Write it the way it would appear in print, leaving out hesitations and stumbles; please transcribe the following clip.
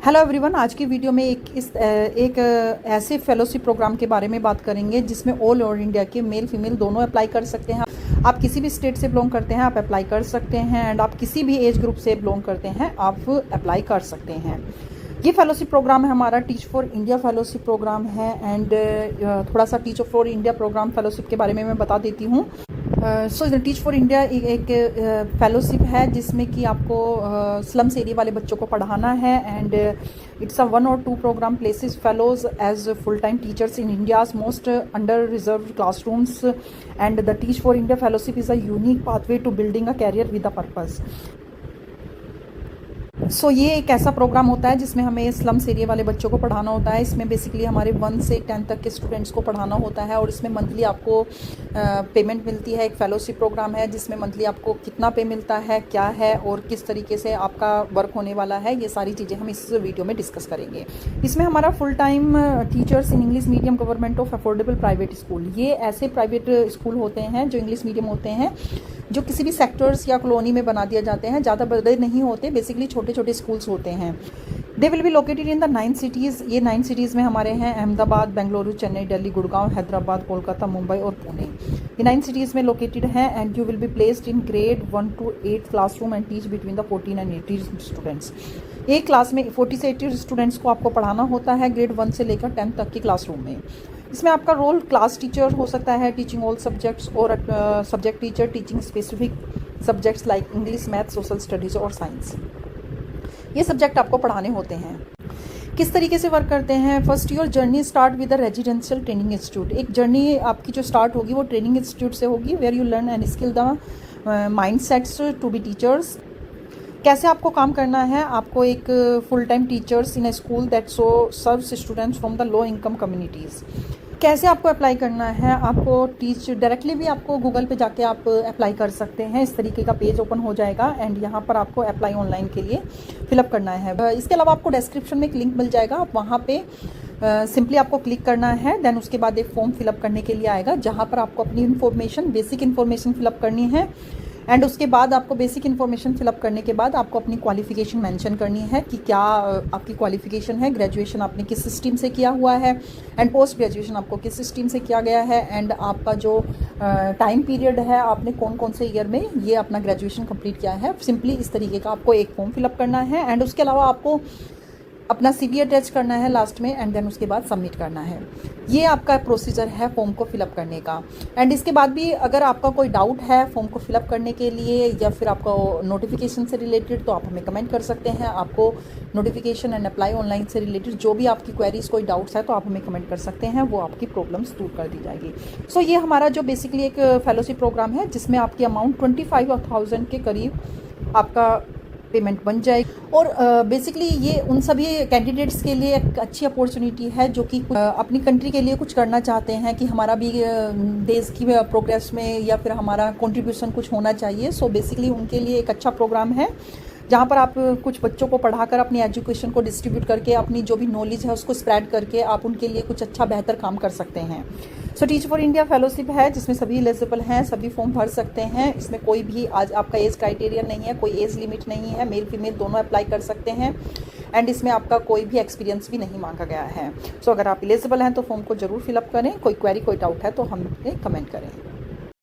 Hello everyone, आज की video में एक ऐसे फेलोशिप प्रोग्राम के बारे में बात करेंगे जिसमें ऑल ओवर इंडिया के मेल फीमेल दोनों अप्लाई कर सकते हैं। आप किसी भी स्टेट से बिलोंग करते हैं आप अप्लाई कर सकते हैं, एंड आप किसी भी एज ग्रुप से बिलोंग करते हैं आप अप्लाई कर सकते हैं। ये फेलोशिप प्रोग्राम है हमारा teach for India fellowship programme है। एंड थोड़ा सा teach for India programme fellowship के बारे में मैं बता देती हूँ। सो टीच फॉर इंडिया एक फेलोशिप है जिसमें कि आपको स्लम्स एरिया वाले बच्चों को पढ़ाना है। And it's a 1 or 2 program places fellows as full time teachers in India's most under reserved classrooms. And the Teach for India fellowship is a unique pathway to building a career with a purpose. So ये एक ऐसा programme होता है जिसमें हमें slums area वाले बच्चों को पढ़ाना होता है। इसमें बेसिकली हमारे 1 से 10 तक के स्टूडेंट्स को पढ़ाना होता है, और इसमें मंथली आपको पेमेंट मिलती है। एक फेलोशिप प्रोग्राम है जिसमें मंथली आपको कितना पे मिलता है, क्या है और किस तरीके से आपका वर्क होने वाला है, ये सारी चीज़ें हम इस वीडियो में डिस्कस करेंगे। इसमें हमारा full time teachers in English medium government of affordable private school, ये ऐसे प्राइवेट स्कूल होते हैं जो इंग्लिश मीडियम होते हैं, जो किसी भी सेक्टर्स या कॉलोनी में बना दिए जाते हैं। ज़्यादा बड़े नहीं होते, बेसिकली छोटे छोटे स्कूल्स होते हैं। They will be located in the 9 cities. ये 9 सिटीज़ में हमारे हैं अहमदाबाद, बेंगलुरु, चेन्नई, दिल्ली, गुड़गांव, हैदराबाद, कोलकाता, मुंबई और पुणे। ये 9 सिटीज़ में लोकेटेड हैं। And you will be placed in grade 1 to 8 classroom and teach between the 14 and 80 students. एक क्लास में 40 से 80 स्टूडेंट्स को आपको पढ़ाना होता है ग्रेड 1 से लेकर 10 तक की क्लासरूम में। इसमें आपका रोल क्लास टीचर हो सकता है, टीचिंग ऑल सब्जेक्ट्स, और subject teacher teaching specific subjects like English, math, social studies और साइंस। ये सब्जेक्ट आपको पढ़ाने होते हैं। किस तरीके से वर्क करते हैं? First your journey start with the residential training institute. एक जर्नी आपकी जो स्टार्ट होगी वो ट्रेनिंग इंस्टीट्यूट से होगी, where you learn and skill the mindsets to be teachers. कैसे आपको काम करना है? आपको एक full time teachers in a school that serves students from the low income communities. कैसे आपको अप्लाई करना है? आपको टीच डायरेक्टली भी आपको गूगल पे जाके आप अप्लाई कर सकते हैं। इस तरीके का पेज ओपन हो जाएगा एंड यहाँ पर आपको अप्लाई ऑनलाइन के लिए फिलअप करना है। इसके अलावा आपको डिस्क्रिप्शन में एक लिंक मिल जाएगा, आप वहाँ पे सिंपली आपको क्लिक करना है। देन उसके बाद एक फॉर्म फिलअप करने के लिए आएगा जहाँ पर आपको अपनी इन्फॉर्मेशन, बेसिक इन्फॉर्मेशन फिलअप करनी है। एंड उसके बाद आपको बेसिक इन्फॉर्मेशन फिलअप करने के बाद आपको अपनी क्वालिफ़िकेशन मेंशन करनी है कि क्या आपकी क्वालिफ़िकेशन है, ग्रेजुएशन आपने किस स्ट्रीम से किया हुआ है, एंड पोस्ट ग्रेजुएशन आपको किस स्ट्रीम से किया गया है, एंड आपका जो टाइम पीरियड है, आपने कौन कौन से ईयर में ये अपना ग्रेजुएशन कंप्लीट किया है। सिंपली इस तरीके का आपको एक फॉर्म फिलअप करना है। एंड उसके अलावा आपको अपना CV अटैच करना है लास्ट में, एंड देन उसके बाद सबमिट करना है। ये आपका प्रोसीजर है फॉर्म को फिलअप करने का। एंड इसके बाद भी अगर आपका कोई डाउट है फॉर्म को फिलअप करने के लिए या फिर आपका नोटिफिकेशन से रिलेटेड, तो आप हमें कमेंट कर सकते हैं। आपको नोटिफिकेशन एंड अप्लाई ऑनलाइन से रिलेटेड जो भी आपकी क्वेरीज, कोई डाउट्स है, तो आप हमें कमेंट कर सकते हैं, वो आपकी प्रॉब्लम्स दूर कर दी जाएगी। सो ये हमारा जो बेसिकली एक फेलोशिप प्रोग्राम है जिसमें आपकी अमाउंट 25,000 के करीब आपका पेमेंट बन जाएगी। और बेसिकली ये उन सभी कैंडिडेट्स के लिए एक अच्छी अपॉर्चुनिटी है जो कि अपनी कंट्री के लिए कुछ करना चाहते हैं कि हमारा भी देश की प्रोग्रेस में या फिर हमारा कंट्रीब्यूशन कुछ होना चाहिए। सो बेसिकली उनके लिए एक अच्छा प्रोग्राम है जहाँ पर आप कुछ बच्चों को पढ़ाकर अपनी एजुकेशन को डिस्ट्रीब्यूट करके अपनी जो भी नॉलेज है उसको स्प्रेड करके आप उनके लिए कुछ अच्छा बेहतर काम कर सकते हैं। सो टीच फॉर इंडिया फेलोशिप है जिसमें सभी एलिजिबल हैं, सभी फॉर्म भर सकते हैं। इसमें कोई भी आज आपका एज क्राइटेरिया नहीं है, कोई एज लिमिट नहीं है, मेल फीमेल दोनों अप्लाई कर सकते हैं। एंड इसमें आपका कोई भी एक्सपीरियंस भी नहीं मांगा गया है। सो अगर आप एलिजिबल हैं तो फॉर्म को जरूर फिलअप करें। कोई क्वेरी, कोई डाउट है तो हमें कमेंट करें।